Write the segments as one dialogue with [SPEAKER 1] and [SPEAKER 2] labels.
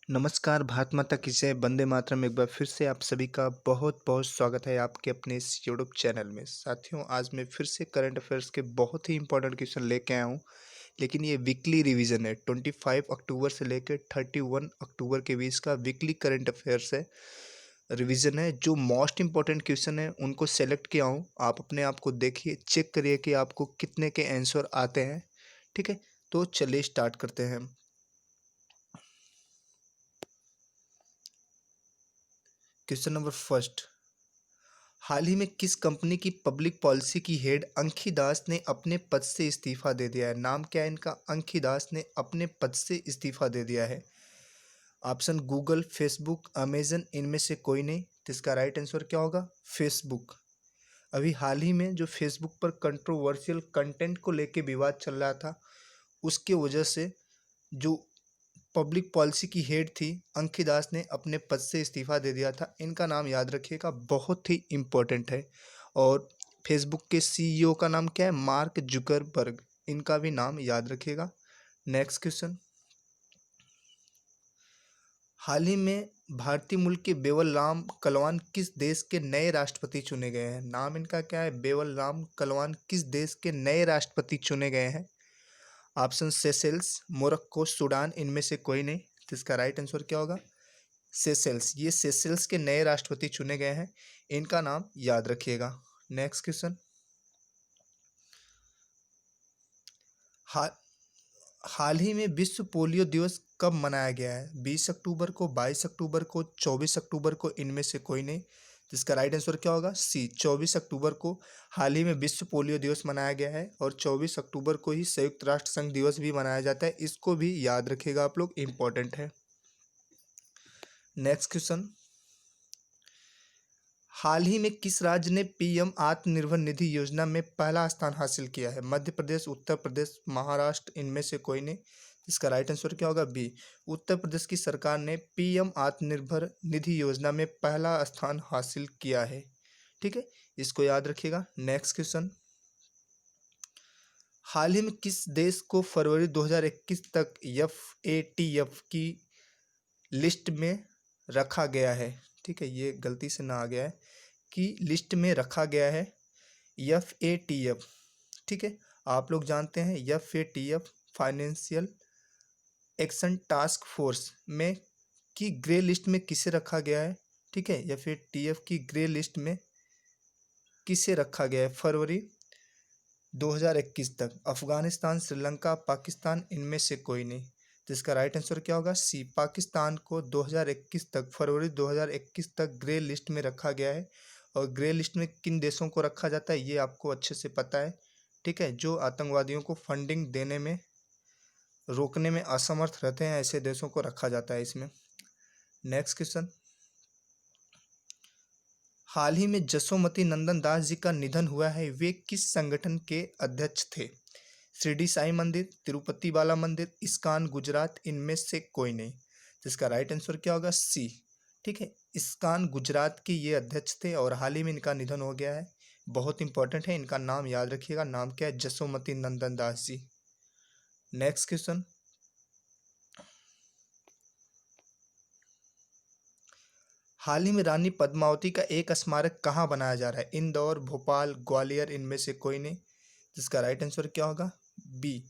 [SPEAKER 1] नमस्कार, भारत माता की जय, वंदे मातरम। एक बार फिर से आप सभी का बहुत-बहुत स्वागत है आपके अपने इस यूट्यूब चैनल में। साथियों, आज मैं फिर से करंट अफ़ेयर्स के बहुत ही इम्पोर्टेंट क्वेश्चन लेके आया हूँ, लेकिन ये वीकली रिवीजन है। 25 अक्टूबर से लेकर 31 अक्टूबर के बीच का वीकली करंट अफ़ेयर्स है, रिवीजन है। जो मोस्ट इम्पोर्टेंट क्वेश्चन है, उनको सेलेक्ट किया हूँ। आप अपने आप को देखिए, चेक करिए कि आपको कितने के आंसर आते हैं, ठीक है? तो चलिए स्टार्ट करते हैं। क्वेश्चन नंबर फर्स्ट, हाल ही में किस कंपनी की पब्लिक पॉलिसी की हेड अंखी दास ने अपने पद से इस्तीफा दे दिया है? नाम क्या है इनका? अंखी दास ने अपने पद से इस्तीफा दे दिया है। ऑप्शन गूगल, फेसबुक, अमेजन, इनमें से कोई नहीं। तो इसका राइट आंसर क्या होगा? फेसबुक। अभी हाल ही में जो फेसबुक पर कंट्रोवर्शियल कंटेंट को लेके विवाद चल रहा था, उसके वजह से जो पब्लिक पॉलिसी की हेड थी अंकी दास ने अपने पद से इस्तीफा दे दिया था। इनका नाम याद रखिएगा, बहुत ही इम्पोर्टेंट है। और फेसबुक के सीईओ का नाम क्या है? Mark Zuckerberg. इनका भी नाम याद रखिएगा। नेक्स्ट क्वेश्चन, हाल ही में भारतीय मूल के बेवल राम कलवान किस देश के नए राष्ट्रपति चुने गए हैं? नाम इनका क्या है? बेवल राम कलवान किस देश के नए राष्ट्रपति चुने गए हैं? ऑप्शन सेशेल्स, मोरक्को, सूडान, इनमें से कोई नहीं। तो इसका राइट आंसर क्या होगा? सेशेल्स। ये सेशेल्स के नए राष्ट्रपति चुने गए हैं, इनका नाम याद रखिएगा। नेक्स्ट क्वेश्चन, हाल हाल ही में विश्व पोलियो दिवस कब मनाया गया है? 20 अक्टूबर को, 22 अक्टूबर को, 24 अक्टूबर को, इनमें से कोई नहीं। तो इसका राइट आंसर क्या होगा? सी, 24 अक्टूबर को हाल ही में विश्व पोलियो दिवस मनाया गया है। और 24 अक्टूबर को ही संयुक्त राष्ट्र संघ दिवस भी मनाया जाता है। इसको भी याद रखिएगा आप लोग, इम्पोर्टेंट है। नेक्स्ट क्वेश्चन, हाल ही में किस राज्य ने पीएम आत्मनिर्भर निधि योजना में पहला स्थान हासिल किया है? मध्य प्रदेश, उत्तर प्रदेश, महाराष्ट्र, इनमें से कोई नहीं। इसका राइट आंसर क्या होगा? बी, उत्तर प्रदेश की सरकार ने पीएम आत्मनिर्भर निधि योजना में पहला स्थान हासिल किया है। ठीक है, इसको याद रखिएगा। नेक्स्ट क्वेश्चन, हाल ही में किस देश को फरवरी 2021 तक एफएटीएफ की लिस्ट में रखा गया है? ठीक है, ये गलती से ना आ गया है कि लिस्ट में रखा गया है एफएटीएफ। ठीक है, आप लोग जानते हैं FATF financial action task force में की ग्रे लिस्ट में किसे रखा गया है? ठीक है, एफएटीएफ की ग्रे लिस्ट में किसे रखा गया है फरवरी 2021 तक? अफगानिस्तान, श्रीलंका, पाकिस्तान, इनमें से कोई नहीं। तो इसका राइट आंसर क्या होगा? सी, पाकिस्तान को 2021 तक, फरवरी 2021 तक ग्रे लिस्ट में रखा गया है। और ग्रे लिस्ट में किन देशों को रखा जाता है ये आपको अच्छे से पता है। ठीक है, जो आतंकवादियों को फंडिंग देने में, रोकने में असमर्थ रहते हैं, ऐसे देशों को रखा जाता है इसमें। नेक्स्ट क्वेश्चन, हाल ही में जसोमती नंदन दास जी का निधन हुआ है, वे किस संगठन के अध्यक्ष थे? शिरडी साई मंदिर, तिरुपति बाला मंदिर, इस्कॉन गुजरात, इनमें से कोई नहीं। तो इसका राइट आंसर क्या होगा? सी। ठीक है, इस्कॉन गुजरात के ये अध्यक्ष थे और हाल ही में इनका निधन हो गया है। बहुत इंपॉर्टेंट है, इनका नाम याद रखिएगा। नाम क्या है? जसोमती नंदन दास जी। नेक्स्ट क्वेश्चन, हाल ही में रानी पद्मावती का एक स्मारक कहाँ बनाया जा रहा है? इंदौर, भोपाल, ग्वालियर, इनमें से कोई नहीं। जिसका राइट आंसर क्या होगा? बी,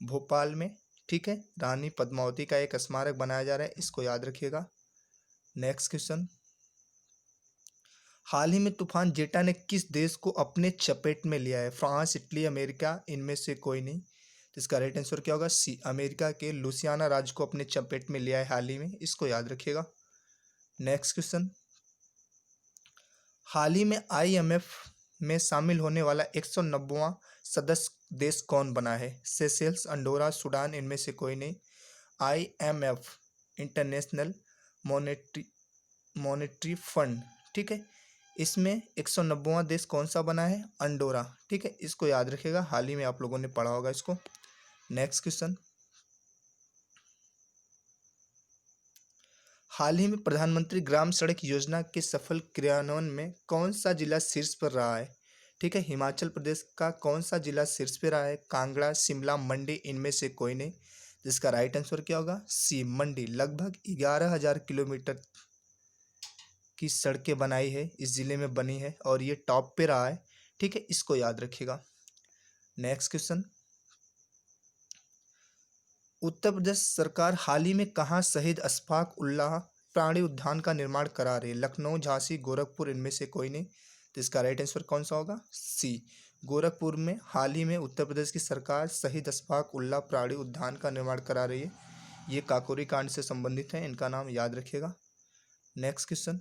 [SPEAKER 1] भोपाल में। ठीक है, रानी पद्मावती का एक स्मारक बनाया जा रहा है, इसको याद रखिएगा। नेक्स्ट क्वेश्चन, हाल ही में तूफान जेटा ने किस देश को अपने चपेट में लिया है? फ्रांस, इटली, अमेरिका, इनमें से कोई नहीं। तो इसका राइट आंसर क्या होगा? सी, अमेरिका के लुसियाना राज्य को अपने चपेट में लिया है हाल ही में, इसको याद रखिएगा। नेक्स्ट क्वेश्चन, हाल ही में आईएमएफ में शामिल होने वाला 190वां सदस्य देश कौन बना है? सेशेल्स, अंडोरा, सूडान, इनमें से कोई नहीं। IMF, international monetary monetary fund. ठीक है, इसमें 190वां देश कौन सा बना है? अंडोरा। ठीक है, इसको याद रखिएगा, हाल ही में आप लोगों ने पढ़ा होगा इसको। नेक्स्ट क्वेश्चन, हाल ही में प्रधानमंत्री ग्राम सड़क योजना के सफल क्रियान्वयन में कौन सा जिला शीर्ष पर रहा है? ठीक है, हिमाचल प्रदेश का कौन सा जिला शीर्ष पे रहा है? कांगड़ा, शिमला, मंडी, इनमें से कोई नहीं। जिसका राइट आंसर क्या होगा? सी, मंडी। लगभग 11,000 किलोमीटर की सड़कें बनाई है, इस जिले में बनी है और ये टॉप पे रहा है। ठीक है, इसको याद रखिएगा। नेक्स्ट क्वेश्चन, उत्तर प्रदेश सरकार हाल ही में कहाँ शहीद अशफाक उल्लाह प्राणी उद्यान का निर्माण करा रही है? लखनऊ, झांसी, गोरखपुर, इनमें से कोई नहीं। तो इसका राइट आंसर कौन सा होगा? सी, गोरखपुर में हाल ही में उत्तर प्रदेश की सरकार शहीद अशफाक उल्लाह प्राणी उद्यान का निर्माण करा रही है। ये काकोरी कांड से संबंधित है, इनका नाम याद रखिएगा। नेक्स्ट क्वेश्चन,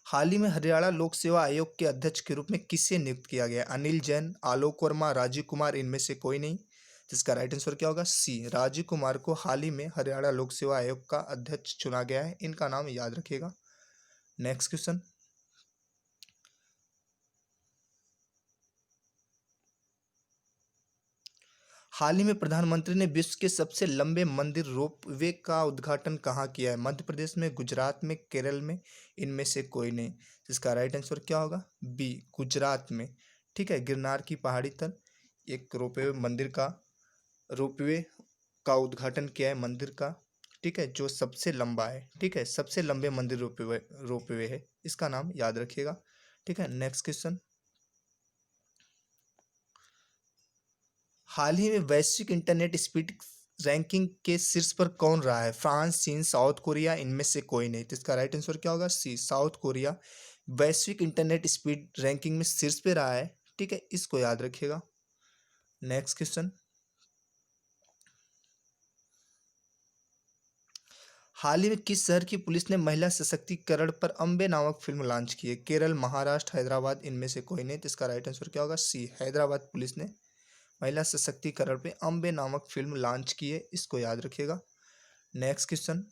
[SPEAKER 1] हाल ही में हरियाणा लोक सेवा आयोग के अध्यक्ष के रूप में किसे नियुक्त किया गया? अनिल जैन, आलोक वर्मा, राजीव कुमार, इनमें से कोई नहीं। जिसका राइट आंसर क्या होगा? सी, राजीव कुमार को हाल ही में हरियाणा लोक सेवा आयोग का अध्यक्ष चुना गया है, इनका नाम याद रखिएगा। नेक्स्ट क्वेश्चन, हाल ही में प्रधानमंत्री ने विश्व के सबसे लंबे मंदिर रोपवे का उद्घाटन कहाँ किया है? मध्य प्रदेश में, गुजरात में, केरल में, इनमें से कोई नहीं। इसका राइट आंसर क्या होगा? बी, गुजरात में। ठीक है, गिरनार की पहाड़ी पर एक रोपवे का उद्घाटन किया है मंदिर का। ठीक है, जो सबसे लंबा है। ठीक है, सबसे लंबे मंदिर रोपवे है, इसका नाम याद रखिएगा। ठीक है, नेक्स्ट क्वेश्चन, हाल ही में वैश्विक इंटरनेट स्पीड रैंकिंग के शीर्ष पर कौन रहा है? फ्रांस, चीन, साउथ कोरिया, इनमें से कोई नहीं। तो इसका राइट आंसर क्या होगा? सी, साउथ कोरिया वैश्विक इंटरनेट स्पीड रैंकिंग में शीर्ष पे रहा है। ठीक है, इसको याद रखिएगा। नेक्स्ट क्वेश्चन, हाल ही में किस शहर की पुलिस ने महिला सशक्तिकरण पर अंबे नामक फिल्म लॉन्च की है? केरल, महाराष्ट्र, हैदराबाद, इनमें से कोई नहीं। तो इसका राइट आंसर क्या होगा? सी, हैदराबाद पुलिस ने महिला सशक्तिकरण पे अंबे नामक फिल्म लॉन्च की है, इसको याद रखिएगा। नेक्स्ट क्वेश्चन,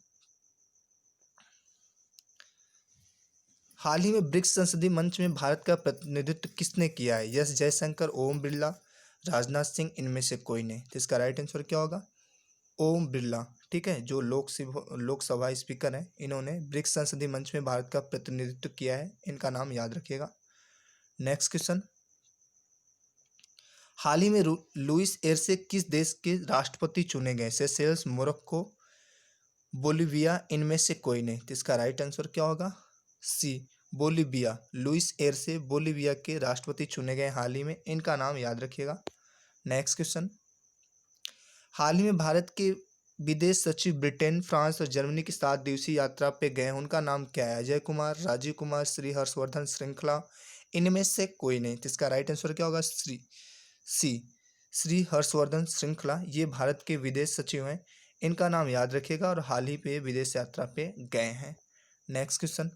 [SPEAKER 1] हाल ही में ब्रिक्स संसदीय मंच में भारत का प्रतिनिधित्व किसने किया है? एस जयशंकर, ओम बिरला, राजनाथ सिंह, इनमें से कोई नहीं। तो इसका राइट आंसर क्या होगा? ओम बिरला। ठीक है, जो लोकसभा स्पीकर हैं, इन्होंने ब्रिक्स संसदीय मंच में भारत का प्रतिनिधित्व किया है, इनका नाम याद रखिएगा। नेक्स्ट क्वेश्चन, हाल ही में लुइस एरसे किस देश के राष्ट्रपति चुने गए? सेशेल्स, मोरक्को, बोलिविया, इनमें से कोई नहीं। तो इसका राइट आंसर क्या होगा? सी, बोलिविया। लुइस एरसे बोलिविया के राष्ट्रपति चुने गए हाल ही में, इनका नाम याद रखिएगा। नेक्स्ट क्वेश्चन, हाल ही में भारत के विदेश सचिव ब्रिटेन, फ्रांस और जर्मनी की 7 दिवसीय यात्रा पे गए, उनका नाम क्या है? अजय कुमार, राजीव कुमार, श्री हर्षवर्धन श्रृंखला, इनमें से कोई नहीं। तो इसका राइट आंसर क्या होगा? सी, श्री हर्षवर्धन श्रृंखला, ये भारत के विदेश सचिव हैं, इनका नाम याद रखिएगा और हाल ही पे विदेश यात्रा पे गए हैं। नेक्स्ट क्वेश्चन,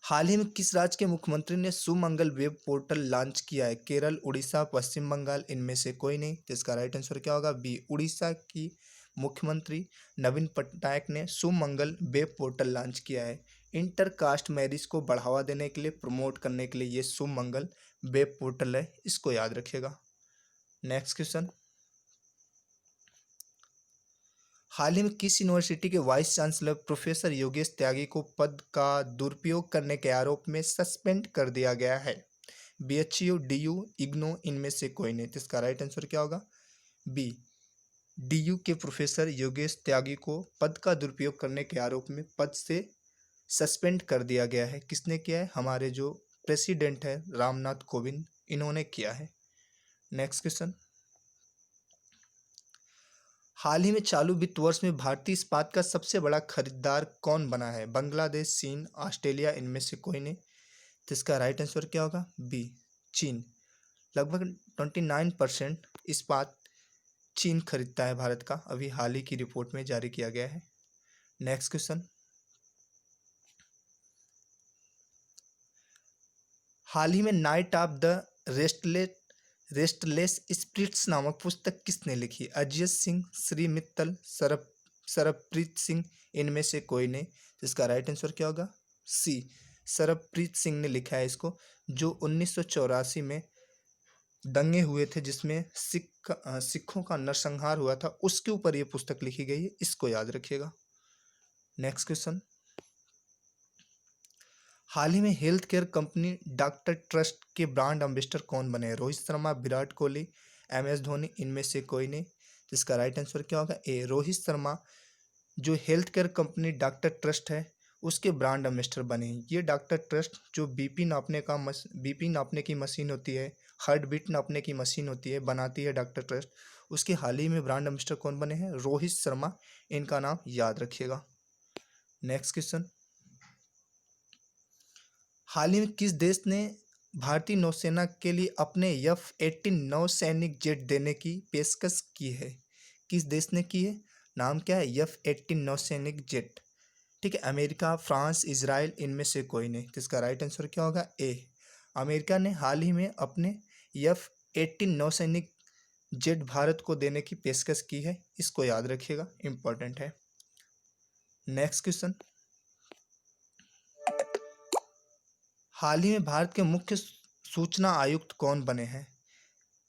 [SPEAKER 1] हाल ही में किस राज्य के मुख्यमंत्री ने सुमंगल वेब पोर्टल लॉन्च किया है? केरल, उड़ीसा, पश्चिम बंगाल, इनमें से कोई नहीं। तो इसका राइट आंसर क्या होगा? बी, उड़ीसा की मुख्यमंत्री नवीन पटनायक ने सुमंगल वेब पोर्टल लॉन्च किया है। इंटर कास्ट मैरिज को बढ़ावा देने के लिए, प्रमोट करने के लिए ये सुमंगल वेब पोर्टल है, इसको याद रखिएगा। नेक्स्ट क्वेश्चन, हाल ही में किस यूनिवर्सिटी के वाइस चांसलर प्रोफेसर योगेश त्यागी को पद का दुरुपयोग करने के आरोप में सस्पेंड कर दिया गया है? बीएचयू, डीयू, इग्नो, इनमें से कोई नहीं। तो इसका राइट आंसर क्या होगा? बी, डीयू के प्रोफेसर योगेश त्यागी को पद का दुरुपयोग करने के आरोप में पद से सस्पेंड कर दिया गया है। किसने किया है? हमारे जो प्रेसिडेंट है रामनाथ कोविंद, इन्होंने किया है। नेक्स्ट क्वेश्चन, हाल ही में चालू वित्त वर्ष में भारतीय इस्पात का सबसे बड़ा खरीदार कौन बना है? बांग्लादेश, चीन, ऑस्ट्रेलिया, इनमें से कोई नहीं। तो इसका राइट आंसर क्या होगा? बी, चीन। लगभग 29% इस्पात चीन खरीदता है भारत का, अभी हाल ही की रिपोर्ट में जारी किया गया है। नेक्स्ट क्वेश्चन, हाल ही में night of the restless spirits नामक पुस्तक किसने लिखी? अजय सिंह, श्री मित्तल, सरबप्रीत सिंह, इनमें से कोई नहीं। तो इसका राइट आंसर क्या होगा? सी, सरबप्रीत सिंह ने लिखा है इसको, जो 1984 में दंगे हुए थे जिसमें सिखों का नरसंहार हुआ था, उसके ऊपर ये पुस्तक लिखी गई है, इसको याद रखिएगा। नेक्स्ट क्वेश्चन, हाल ही में health care company doctor trust के ब्रांड एम्बेसडर कौन बने? रोहित शर्मा, विराट कोहली, MS धोनी, इनमें से कोई नहीं। तो इसका राइट आंसर क्या होगा? ए, रोहित शर्मा जो health care company doctor trust है उसके ब्रांड एम्बेसडर बने हैं। ये डॉक्टर ट्रस्ट जो बीपी नापने की मशीन होती है, हार्ट बीट नापने की मशीन होती है, बनाती है डॉक्टर ट्रस्ट, उसके हाल ही में ब्रांड एम्बेसडर कौन बने हैं? रोहित शर्मा, इनका नाम याद रखिएगा। नेक्स्ट क्वेश्चन, हाल ही में किस देश ने भारतीय नौसेना के लिए अपने F-18 नौसैनिक जेट देने की पेशकश की है? किस देश ने की है? नाम क्या है? F-18 नौसैनिक जेट। ठीक है, अमेरिका, फ्रांस, इजराइल, इनमें से कोई नहीं। तो इसका राइट आंसर क्या होगा? ए, अमेरिका ने हाल ही में अपने F-18 नौसैनिक जेट भारत को देने की पेशकश की है। इसको याद रखिएगा, इंपॉर्टेंट है। नेक्स्ट क्वेश्चन, हाल ही में भारत के मुख्य सूचना आयुक्त कौन बने हैं?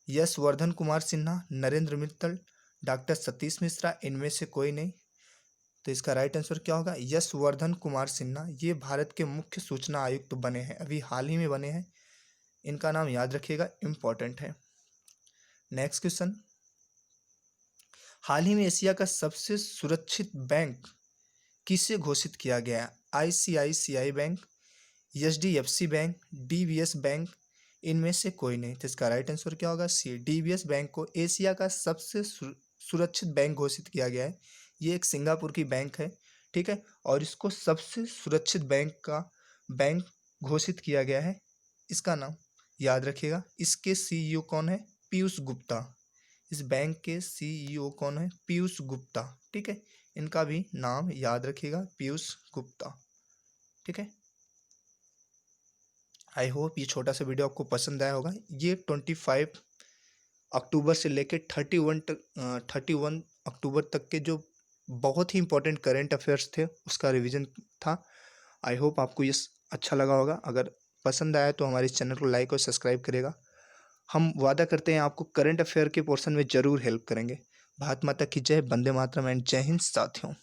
[SPEAKER 1] यश वर्धन कुमार सिन्हा, नरेंद्र मित्तल, डॉक्टर सतीश मिश्रा, इनमें से कोई नहीं। तो इसका राइट आंसर क्या होगा? यश वर्धन कुमार सिन्हा, ये भारत के मुख्य सूचना आयुक्त बने हैं, अभी हाल ही में बने हैं। इनका नाम याद रखिएगा, इंपॉर्टेंट है। नेक्स्ट क्वेश्चन, हाल ही में एशिया का सबसे सुरक्षित बैंक किसे घोषित किया गया? ICICI bank, HDFC bank, DBS bank, इनमें से कोई नहीं। तो इसका राइट आंसर क्या होगा? सी, DBS बैंक को एशिया का सबसे सुरक्षित बैंक घोषित किया गया है। ये एक सिंगापुर की बैंक है, ठीक है, और इसको सबसे सुरक्षित बैंक घोषित किया गया है। इसका नाम याद रखिएगा। इसके CEO कौन है? पीयूष गुप्ता। इस बैंक के CEO कौन है? पीयूष गुप्ता, ठीक है, इनका भी नाम याद रखिएगा, पीयूष गुप्ता, ठीक है। आई होप ये छोटा सा वीडियो आपको पसंद आया होगा। ये 25 अक्टूबर से लेकर 31 अक्टूबर तक के जो बहुत ही इंपॉर्टेंट करेंट अफेयर्स थे उसका रिवीजन था। आई होप आपको ये अच्छा लगा होगा। अगर पसंद आया तो हमारे चैनल को लाइक और सब्सक्राइब करेगा। हम वादा करते हैं आपको करंट अफेयर के पोर्शन में ज़रूर हेल्प करेंगे। भारत माता की जय, वंदे मातरम एंड जय हिंद साथियों।